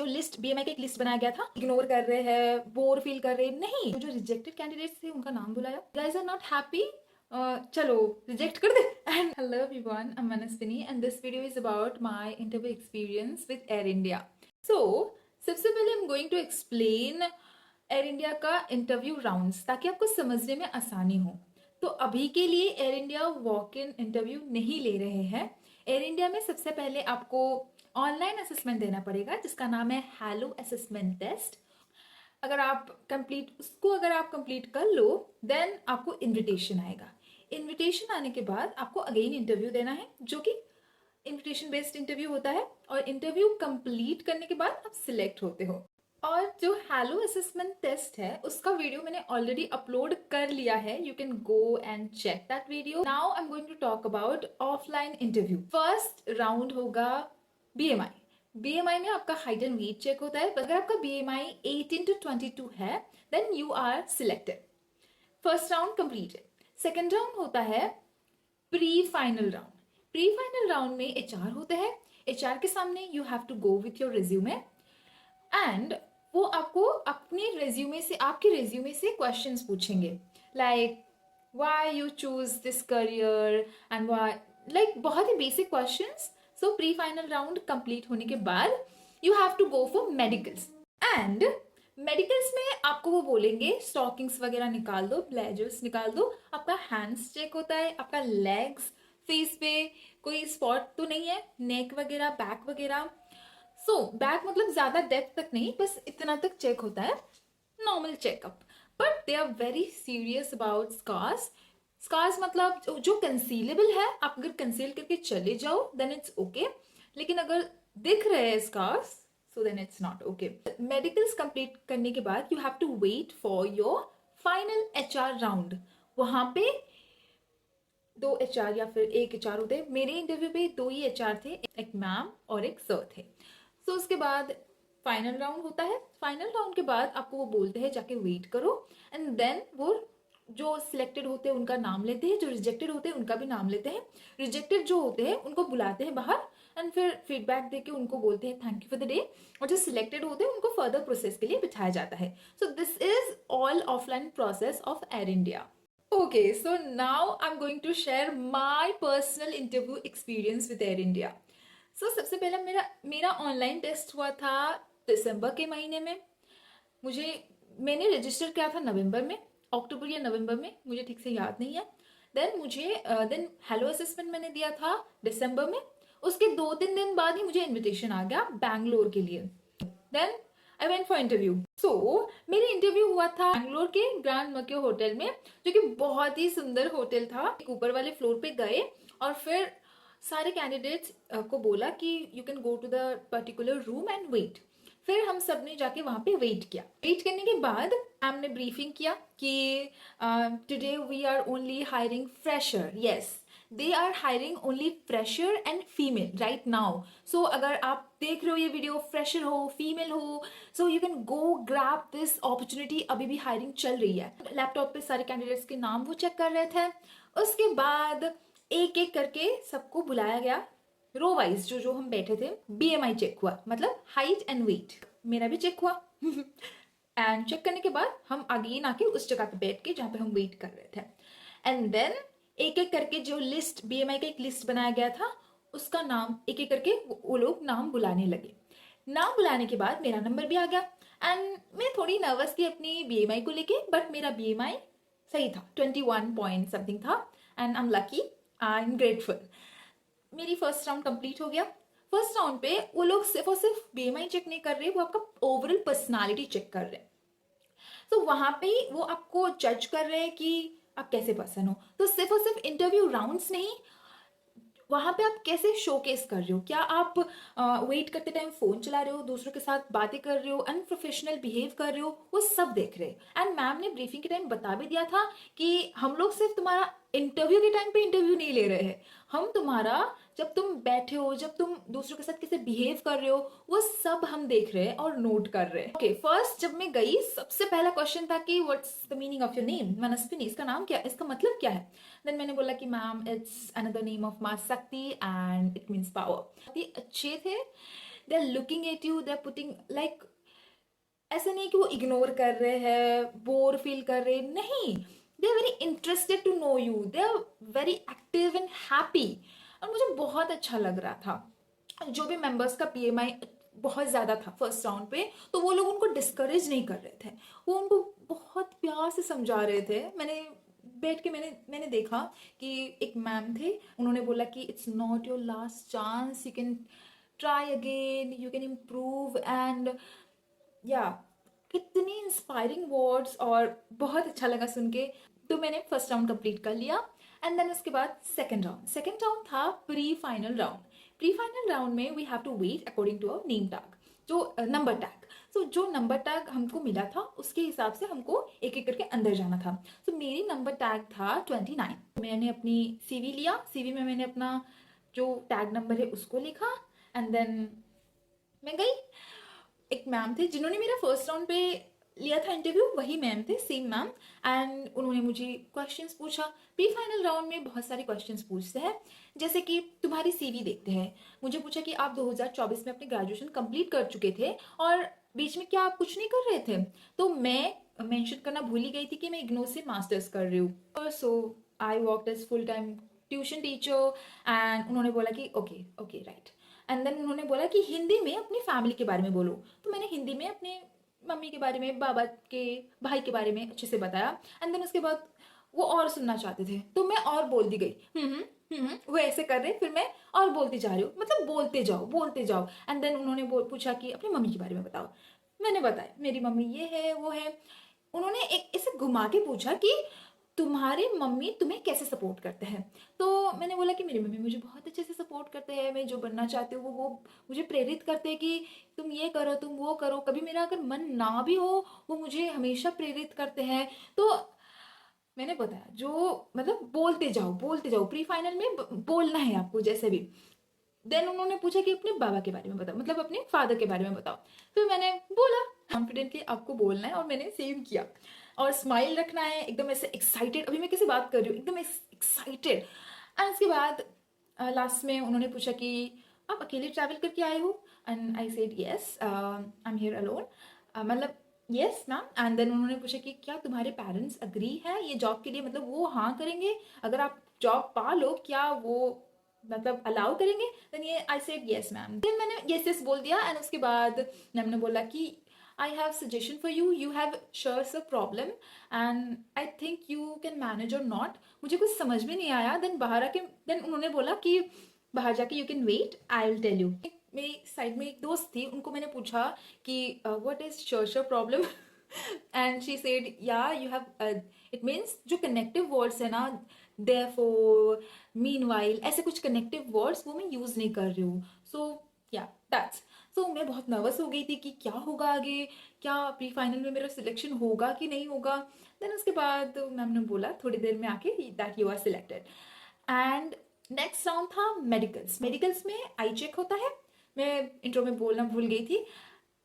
जो list BMI का एक लिस्ट बनाया गया था, इग्नोर कर रहे हैं, बोर फील कर रहे हैं, नहीं, जो रिजेक्टेड कैंडिडेट्स थे उनका नाम बुलाया। गाइज आर नॉट हैप्पी, चलो रिजेक्ट कर दे। And hello everyone, I am Manaswini and this video is about my interview experience with Air India. So सबसे पहले I am going to explain Air India का इंटरव्यू राउंड्स, ताकि आपको समझने में आसानी हो। तो अभी के लिए air India walk in interview नहीं ले रहे हैं। एयर इंडिया में सबसे पहले आपको ऑनलाइन असेसमेंट देना पड़ेगा, जिसका नाम है हैलो असेसमेंट टेस्ट। अगर आप कंप्लीट कर लो, देन आपको इनविटेशन आएगा। इनविटेशन आने के बाद आपको अगेन इंटरव्यू देना है, जो कि इनविटेशन बेस्ड इंटरव्यू होता है। और इंटरव्यू कंप्लीट करने के बाद आप सिलेक्ट होते हो। और जो हैलो असेसमेंट टेस्ट है, उसका वीडियो मैंने ऑलरेडी अपलोड कर लिया है। You can go and check that video. Now I am going to talk about offline interview. First round होगा बीएमआई। बीएमआई में आपका हाइट एंड वेट चेक होता है। अगर आपका बीएमआई 18 to 22 है, then you are selected. First round complete है। Second round होता है pre final round. Pre final round में एचआर होते हैं। एचआर के सामने you have to go with your resume, and वो आपको अपने रेज्यूमे से, आपके रेज्यूमे से क्वेश्चंस पूछेंगे, like why you choose this career and why, like बहुत ही basic questions. So pre final round complete होने के बाद you have to go for medicals. And medicals में आपको वो बोलेंगे स्टॉकिंग्स वगैरह निकाल दो, ब्लेजर्स निकाल दो। आपका हैंड्स चेक होता है, आपका लेग्स, फेस पे कोई स्पॉट तो नहीं है, नेक वगैरह, बैक वगैरह। सो बैक मतलब ज्यादा डेप्थ तक नहीं, बस इतना तक चेक होता है, normal checkup. But they are very serious about scars. Scars मतलब जो कंसीलेबल है, आप अगर कंसील करके चले जाओ देन इट्स ओके, लेकिन अगर दिख रहे हैं scars so then it's not okay. Medicals complete करने के बाद you have to wait for your final HR round. वहां पे 2 एचआर या फिर 1 एचआर होते। मेरे इंटरव्यू पे 2 ही एचआर थे, एक मैम और एक सर थे। सो उसके बाद फाइनल राउंड होता है। फाइनल राउंड के बाद आपको वो बोलते हैं जाके वेट करो, एंड देन वो जो सिलेक्टेड होते हैं उनका नाम लेते हैं, जो रिजेक्टेड होते हैं उनका भी नाम लेते हैं। रिजेक्टेड जो होते हैं उनको बुलाते हैं बाहर, एंड फिर फीडबैक देके उनको बोलते हैं thank you for the day. और जो सिलेक्टेड होते हैं उनको फर्दर प्रोसेस के लिए बिठाया जाता है। So this is all offline process of air India. Okay, so now I'm going to share my personal interview experience with Air India. So सबसे पहला मेरा ऑनलाइन टेस्ट हुआ था दिसंबर के महीने में। मैंने रजिस्टर किया था नवंबर में, अक्टूबर या नवंबर में, मुझे ठीक से याद नहीं है। देन हेलो असेसमेंट मैंने दिया था दिसंबर में। उसके 2-3 दिन बाद ही मुझे इन्विटेशन आ गया बैंगलोर के लिए। Then I went for interview. So मेरा इंटरव्यू हुआ था बैंगलोर के ग्रैंड मक्यो होटल में, जो कि बहुत ही सुंदर होटल था। ऊपर वाले फ्लोर पे गए और फिर सारे कैंडिडेट्स को बोला कि you can go to the particular room and wait. फिर हम सब ने जाके वहां पे वेट किया। वेट करने के बाद मैम ने ब्रीफिंग किया कि today we are only hiring fresher. Yes, they are hiring only fresher and female right now. So अगर आप देख रहे हो ये वीडियो, फ्रेशर हो, फीमेल हो, so you can go grab this opportunity. अभी भी हायरिंग चल रही है। लैपटॉप पे सारे कैंडिडेट्स के नाम वो चेक कर रहे थे। उसके बाद एक एक करके सबको बुलाया गया, रो वाइज जो हम बैठे थे। बीएमआई चेक हुआ, मतलब हाइट एंड वेट। मेरा भी चेक हुआ। एंड चेक करने के बाद हम अगेन आके उस जगह पे बैठ के जहाँ पे हम वेट कर रहे थे। एंड देन एक एक करके जो लिस्ट, बीएमआई का एक लिस्ट बनाया गया था, उसका नाम एक एक करके वो लोग नाम बुलाने लगे। नाम बुलाने के बाद मेरा नंबर भी आ गया। एंड मैं थोड़ी नर्वस थी अपनी बीएमआई को लेके, बट मेरा बीएमआई सही था, 21 पॉइंट समथिंग था। And I am lucky, I am grateful. मेरी फर्स्ट राउंड कंप्लीट हो गया। फर्स्ट राउंड पे वो लोग सिर्फ और सिर्फ बीएमआई चेक नहीं कर रहे, वो आपका ओवरऑल पर्सनालिटी चेक कर रहे हैं। तो वहां पे ही वो आपको जज कर रहे हैं कि आप कैसे पर्सन हो। तो सिर्फ और सिर्फ इंटरव्यू राउंड्स नहीं, वहां पे आप कैसे शोकेस कर रहे हो। क्या आप वेट करते टाइम फोन चला रहे हो, दूसरों के साथ बातें कर रहे हो, अनप्रोफेशनल बिहेव कर रहे हो, वो सब देख रहे हैं। एंड मैम ने ब्रीफिंग के टाइम बता भी दिया था कि हम लोग सिर्फ तुम्हारा इंटरव्यू के टाइम पे इंटरव्यू नहीं ले रहे हैं, हम तुम्हारा जब तुम बैठे हो, जब तुम दूसरों के साथ कैसे बिहेव कर रहे हो, वो सब हम देख रहे हैं और नोट कर रहे हैं। ओके, फर्स्ट जब मैं गई, सबसे पहला क्वेश्चन था कि what's the meaning of your name. Manaswini, इसका नाम क्या, इसका मतलब क्या है। देन मैंने बोला कि ma'am it's another name of Maa Shakti and it means power. अच्छे थे। They are looking at you, they are putting like, ऐसे नहीं कि वो इग्नोर कर रहे हैं, बोर फील कर रहे, नहीं, they are very interested to know you, they are very active and happy. और मुझे बहुत अच्छा लग रहा था। जो भी मेंबर्स का पीएमआई बहुत ज़्यादा था फर्स्ट राउंड पे, तो वो लोग उनको डिस्करेज नहीं कर रहे थे, वो उनको बहुत प्यार से समझा रहे थे। मैंने बैठ के मैंने देखा कि एक मैम थे, उन्होंने बोला कि it's not your last chance, you can try again, you can improve, and या कितनी इंस्पायरिंग वर्ड्स, और बहुत अच्छा लगा सुन के। तो मैंने फर्स्ट राउंड कंप्लीट कर लिया। एंड देन उसके बाद सेकेंड राउंड था pre final round. Pre final round में we have to wait according to our name tag, जो नंबर टैग। सो जो नंबर टैग हमको मिला था उसके हिसाब से हमको एक एक करके अंदर जाना था। सो मेरी नंबर टैग था 29। मैंने अपनी सीवी लिया, सीवी में मैंने अपना जो टैग नंबर है उसको लिखा, एंड देन मैं गई। एक मैम थे जिन्होंने मेरा फर्स्ट राउंड पे लिया था इंटरव्यू, वही मैम थे, सेम मैम। एंड उन्होंने मुझे क्वेश्चंस पूछा। प्री फाइनल राउंड में बहुत सारे क्वेश्चंस पूछते हैं, जैसे कि तुम्हारी सीवी देखते हैं। मुझे पूछा कि आप 2024 में अपने ग्रेजुएशन कंप्लीट कर चुके थे और बीच में क्या आप कुछ नहीं कर रहे थे? तो मैं मेंशन करना भूल ही गई थी कि मैं इग्नोर से मास्टर्स कर रही हूँ। So I worked as full time tuition teacher. And उन्होंने बोला कि okay okay right. And then उन्होंने बोला कि हिंदी में अपनी फैमिली के बारे में बोलो। तो मैंने हिंदी में अपने मम्मी के बारे में, बाबा के भाई के बारे में अच्छे से बताया। एंड देन उसके बाद वो और सुनना चाहते थे, तो मैं और बोलती गई। वो ऐसे कर रहे, फिर मैं और बोलती जा रही हूँ, मतलब बोलते जाओ बोलते जाओ। एंड देन उन्होंने पूछा कि अपनी मम्मी के बारे में बताओ। मैंने बताया मेरी मम्मी ये है वो है। उन्होंने एक ऐसे घुमा के पूछा कि तुम्हारे मम्मी तुम्हें कैसे सपोर्ट करते हैं? तो मैंने बोला कि मेरी मम्मी मुझे बहुत अच्छे से सपोर्ट करते हैं, मैं जो बनना चाहती हूँ वो मुझे प्रेरित करते हैं कि तुम ये करो तुम वो करो। कभी मेरा अगर मन ना भी हो, वो मुझे हमेशा प्रेरित करते हैं। तो मैंने बताया जो, मतलब बोलते जाओ, प्री फाइनल में बोलना है आपको जैसे भी। देन उन्होंने पूछा कि अपने बाबा के बारे में बताओ, मतलब अपने फादर के बारे में बताओ। तो मैंने बोला कॉन्फिडेंटली आपको बोलना है, और मैंने सेम किया। और स्माइल रखना है, एकदम ऐसे एक्साइटेड, अभी मैं कैसे बात कर रही हूँ, एकदम एक्साइटेड। एंड उसके बाद लास्ट में उन्होंने पूछा कि आप अकेले ट्रैवल करके आए हो? And I said yes, I am here alone, मतलब यस मैम। एंड देन उन्होंने पूछा कि क्या तुम्हारे पेरेंट्स अग्री है ये जॉब के लिए, मतलब वो हाँ करेंगे अगर आप जॉब पा लो, क्या वो मतलब अलाउ करेंगे? देन ये I said yes ma'am. Then मैंने यस यस बोल दिया। एंड उसके बाद मैम ने बोला कि I have suggestion for you, you have sure a problem and I think you can manage or not. मुझे कुछ समझ में नहीं आया। देन बाहर आके देन उन्होंने बोला कि बाहर जाके you can wait, I will tell you. मेरी साइड में एक दोस्त थी, उनको मैंने पूछा कि what is sure problem? And she said yeah you have, it means जो कनेक्टिव वर्ड्स है ना, therefore, meanwhile, ऐसे कुछ कनेक्टिव वर्ड्स वो मैं यूज नहीं कर रही हूँ। सो या दैट्स। सो मैं बहुत नर्वस हो गई थी कि क्या होगा आगे, क्या प्री फाइनल में मेरा सिलेक्शन होगा कि नहीं होगा। देन उसके बाद मैम ने बोला थोड़ी देर में आके that you are selected. And next round था मेडिकल्स। मेडिकल्स में आई चेक होता है, मैं इंट्रो में बोलना भूल गई थी।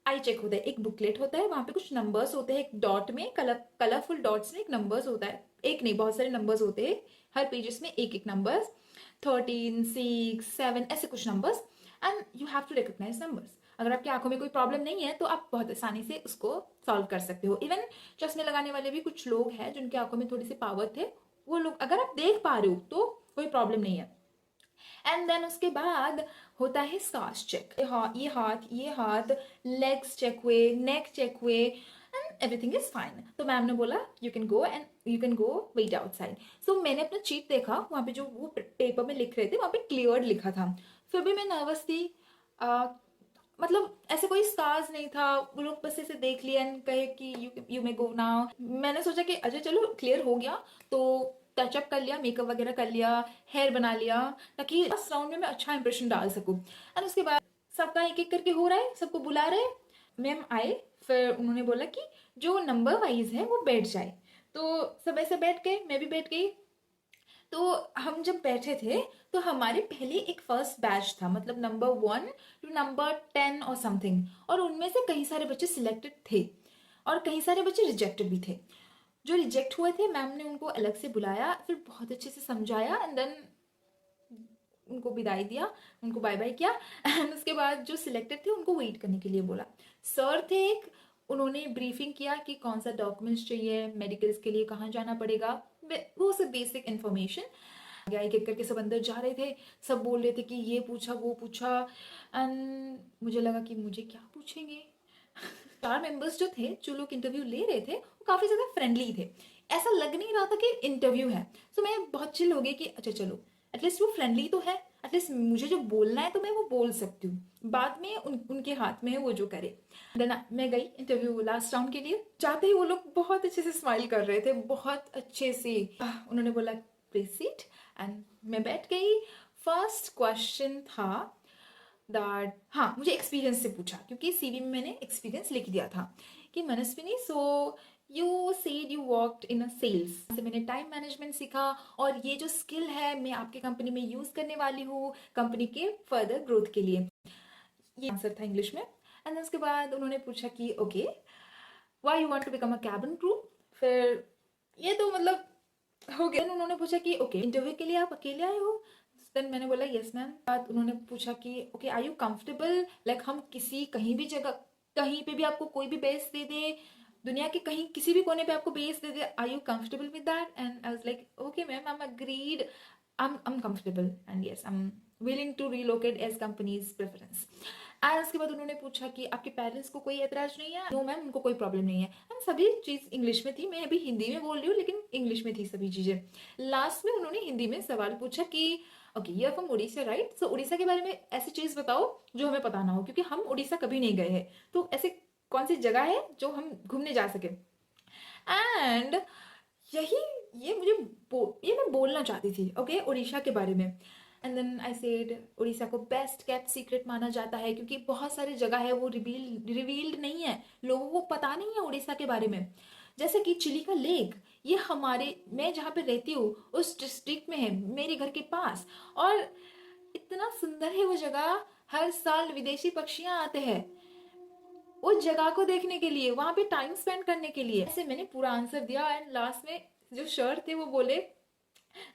आई चेक होता है, एक बुकलेट होता है, वहां पे कुछ नंबर्स होते हैं, एक डॉट में कलरफुल डॉट्स में एक नंबर्स होता है, एक नहीं बहुत सारे नंबर्स होते हैं, हर पेजेस में एक एक नंबर्स, 13, 6, 7 ऐसे कुछ numbers. And you have to recognise numbers. अगर आपकी आंखों में कोई प्रॉब्लम नहीं है तो आप बहुत आसानी से उसको सॉल्व कर सकते हो। इवन चश्मे लगाने वाले भी कुछ लोग हैं जिनकी आंखों में थोड़ी सी पावर थे, वो लोग अगर आप देख पा रहे हो तो कोई प्रॉब्लम नहीं है। एंड देन उसके बाद होता है स्कार्स चेक। ये हाथ लेग्स चेक हुए, नेक चेक हुए, एंड एवरीथिंग इज फाइन। तो मैम ने बोला you can go and you can go wait outside. So मैंने अपना चीट देखा, वहाँ पे जो वो पेपर में लिख रहे थे वहाँ पे क्लियर्ड लिखा था। फिर भी मैं नर्वस थी। मतलब ऐसे कोई स्कार्स नहीं था, वो लोग बस ऐसे देख लिया एंड कहे कि यू मे गो नाउ। मैंने सोचा कि अच्छा चलो क्लियर हो गया, तो टचअप कर लिया, मेकअप वगैरह कर लिया, हेयर बना लिया, ताकि फर्स्ट राउंड में मैं अच्छा इंप्रेशन डाल सकूं। एंड उसके बाद सबका एक एक करके हो रहा है, सबको बुला रहे। मैम आए, फिर उन्होंने बोला कि जो नंबर वाइज है वो बैठ जाए। तो सब ऐसे बैठ गए, मैं भी बैठ गई। तो हम जब बैठे थे तो हमारे पहले एक फर्स्ट बैच था, मतलब नंबर 1 टू नंबर 10 और समथिंग, और उनमें से कई सारे बच्चे सिलेक्टेड थे और कई सारे बच्चे रिजेक्टेड भी थे। जो रिजेक्ट हुए थे मैम ने उनको अलग से बुलाया, फिर बहुत अच्छे से समझाया, एंड देन उनको विदाई दिया, उनको बाय बाय किया एंड उसके बाद जो सिलेक्टेड थे उनको वेट करने के लिए बोला। सर थे एक, उन्होंने ब्रीफिंग किया कि कौन सा डॉक्यूमेंट्स चाहिए, मेडिकल्स के लिए कहाँ जाना पड़ेगा, वो सब बेसिक इन्फॉर्मेशन। एक एक करके सब अंदर जा रहे थे, सब बोल रहे थे कि ये पूछा वो पूछा एंड मुझे लगा कि मुझे क्या पूछेंगे। 4 मेंबर्स जो थे, जो लोग इंटरव्यू ले रहे थे, वो काफ़ी ज़्यादा फ्रेंडली थे, ऐसा लग नहीं रहा था कि इंटरव्यू है। सो मैं बहुत चिल हो गई कि अच्छा चलो एटलीस्ट वो फ्रेंडली तो है, एटलीस्ट मुझे जो बोलना है तो मैं वो बोल सकती हूँ, बाद में उनके हाथ में है वो जो करे। देन मैं गई इंटरव्यू लास्ट राउंड के लिए। जाते ही वो लोग बहुत अच्छे से स्माइल कर रहे थे, बहुत अच्छे से। उन्होंने बोला प्लीज सीट एंड मैं बैठ गई। फर्स्ट क्वेश्चन था दैट, हाँ मुझे एक्सपीरियंस से पूछा क्योंकि सीवी में मैंने एक्सपीरियंस लिख दिया था कि Manaswini so you said you worked in a sales, से मैंने टाइम मैनेजमेंट सीखा और ये जो स्किल है मैं आपके कंपनी में यूज करने वाली हूँ कंपनी के फर्दर ग्रोथ के लिए। ये आंसर था इंग्लिश में। एंड उसके बाद उन्होंने पूछा कि okay why you want to become a cabin crew. फिर ये तो मतलब हो गया। उन्होंने पूछा कि ओके इंटरव्यू के लिए आप अकेले आए हो। देन मैंने बोला यस मैम। बाद उन्होंने पूछा कि okay are you comfortable, like हम किसी कहीं भी जगह कहीं पे भी आपको कोई भी बेस दे दे, दुनिया के कहीं किसी भी कोने पे आपको बेस दे दे, are you comfortable with that. And I was like okay ma'am, I am agreed, I'm comfortable and yes I'm willing to relocate as company's preference। And उसके बाद उन्होंने पूछा कि आपके पेरेंट्स को कोई एतराज नहीं है। नो मैम उनको कोई प्रॉब्लम नहीं है। एंड सभी चीज़ इंग्लिश में थी, मैं अभी हिंदी में बोल रही हूँ लेकिन इंग्लिश में थी सभी चीज़ें। लास्ट में उन्होंने हिंदी में सवाल पूछा कि okay you are from Orissa right, so Orissa के बारे में ऐसी चीज़ बताओ जो हमें पता ना हो, क्योंकि हम उड़ीसा कभी नहीं गए हैं, तो ऐसे कौन सी जगह है जो हम घूमने जा सके। एंड यही ये मैं बोलना चाहती थी ओके उड़ीसा के बारे में। And then I said Orissa को बेस्ट केप्ट सीक्रेट माना जाता है क्योंकि बहुत सारी जगह है वो रिवील्ड नहीं है, लोगों को पता नहीं है उड़ीसा के बारे में। जैसे कि चिलिका लेक, ये हमारे मैं जहाँ पे रहती हूँ उस डिस्ट्रिक्ट में है, मेरे घर के पास। और इतना सुंदर है वो जगह, हर साल विदेशी पक्षियाँ आते हैं उस जगह को देखने के लिए, वहां पे टाइम स्पेंड करने के लिए। ऐसे मैंने पूरा आंसर दिया एंड लास्ट में जो सर थे वो बोले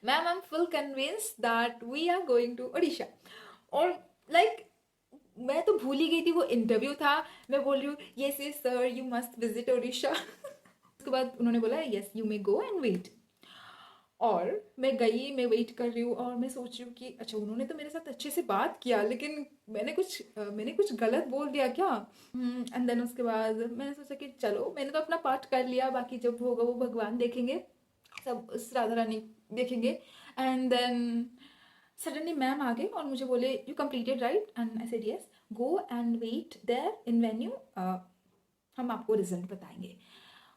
ma'am I am full convince that we are going to Odisha. और लाइक मैं तो भूल ही गई थी वो इंटरव्यू था, मैं बोल रही हूँ yes yes sir you must visit Odisha. उसके बाद उन्होंने बोला yes you may go and wait. और मैं गई, मैं वेट कर रही हूँ और मैं सोच रही हूँ कि अच्छा उन्होंने तो मेरे साथ अच्छे से बात किया लेकिन मैंने कुछ गलत बोल दिया क्या। एंड देन उसके बाद मैंने सोचा कि चलो मैंने तो अपना पार्ट कर लिया, बाकी जब होगा वो भगवान देखेंगे, सब उस राधा रानी देखेंगे। एंड देन सडनली मैम आ गए और मुझे बोले you completed right and I said yes, go and wait there in venue, हम आपको रिजल्ट बताएंगे।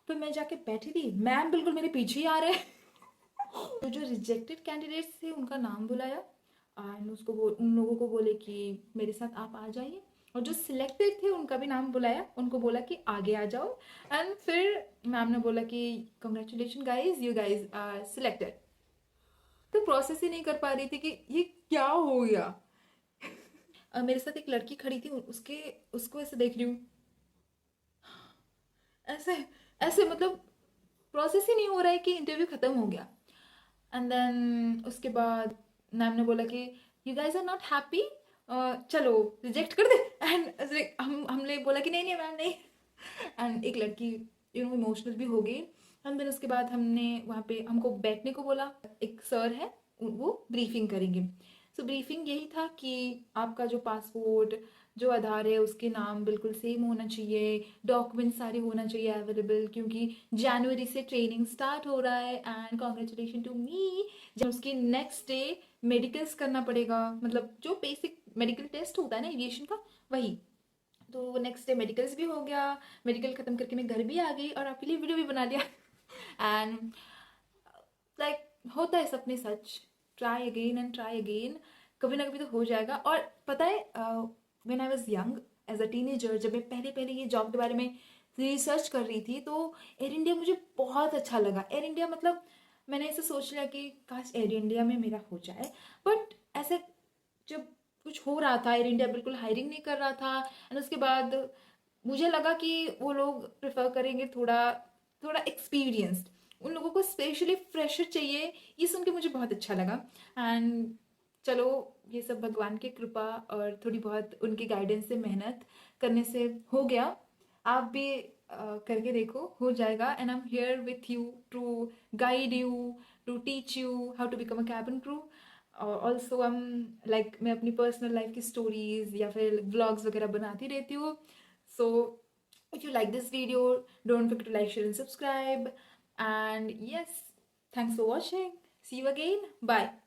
फिर मैं जाके बैठी थी, मैम बिल्कुल मेरे पीछे ही आ रहे हैं। तो जो रिजेक्टेड कैंडिडेट्स थे उनका नाम बुलाया एंड उन लोगों को बोले कि मेरे साथ आप आ जाइए, और जो सिलेक्टेड थे उनका भी नाम बुलाया, उनको बोला कि आगे आ जाओ। एंड फिर मैम ने बोला कि congratulation guys, you guys are selected. तो प्रोसेस ही नहीं कर पा रही थी कि ये क्या हो गया। मेरे साथ एक लड़की खड़ी थी, उसको ऐसे देख रही हूँ, ऐसे ऐसे मतलब प्रोसेस ही नहीं हो रहा है कि इंटरव्यू खत्म हो गया। एंड देन उसके बाद मैम ने बोला कि you guys are not happy, चलो रिजेक्ट कर दे। एंड हमने बोला कि नहीं नहीं मैम नहीं। एंड एक लड़की इमोशनल भी हो गई। एंड देन उसके बाद हमने वहाँ पे हमको बैठने को बोला, एक सर है वो ब्रीफिंग करेंगे। सो ब्रीफिंग यही था कि आपका जो पासपोर्ट जो आधार है उसके नाम बिल्कुल सेम होना चाहिए, डॉक्यूमेंट सारे होना चाहिए अवेलेबल, क्योंकि जनवरी से ट्रेनिंग स्टार्ट हो रहा है। एंड कॉन्ग्रेचुलेशन टू मी, जब उसके नेक्स्ट डे मेडिकल्स करना पड़ेगा, मतलब जो बेसिक मेडिकल टेस्ट होता है ना एविएशन का, वही। तो नेक्स्ट डे मेडिकल्स भी हो गया, मेडिकल ख़त्म करके मैं घर भी आ गई और आपके लिए वीडियो भी बना लिया। एंड लाइक होता है सपने सच, try again and try again, कभी ना कभी तो हो जाएगा। और पता है when I was young as a teenager, जब मैं पहले पहले ये जॉब के बारे में रिसर्च कर रही थी तो एयर इंडिया मुझे बहुत अच्छा लगा। एयर इंडिया मतलब मैंने ऐसे सोच लिया कि काश एयर इंडिया में मेरा हो जाए। बट ऐसे जब कुछ हो रहा था, एयर इंडिया बिल्कुल हायरिंग नहीं कर रहा था। एंड उसके बाद मुझे लगा कि वो लोग प्रेफर करेंगे थोड़ा थोड़ा एक्सपीरियंस्ड, उन लोगों को स्पेशली फ्रेशर चाहिए। ये सुन के मुझे बहुत अच्छा लगा। एंड चलो ये सब भगवान की कृपा और थोड़ी बहुत उनकी गाइडेंस से, मेहनत करने से हो गया। आप भी करके देखो, हो जाएगा। And I am here with you to guide you, to teach you how to become a cabin crew. Also I am like, मैं अपनी पर्सनल लाइफ की स्टोरीज या फिर व्लॉग्स वगैरह बनाती रहती हूँ। सो if you like this video, don't forget to like, share and subscribe. And yes, thanks for watching. See you again. Bye.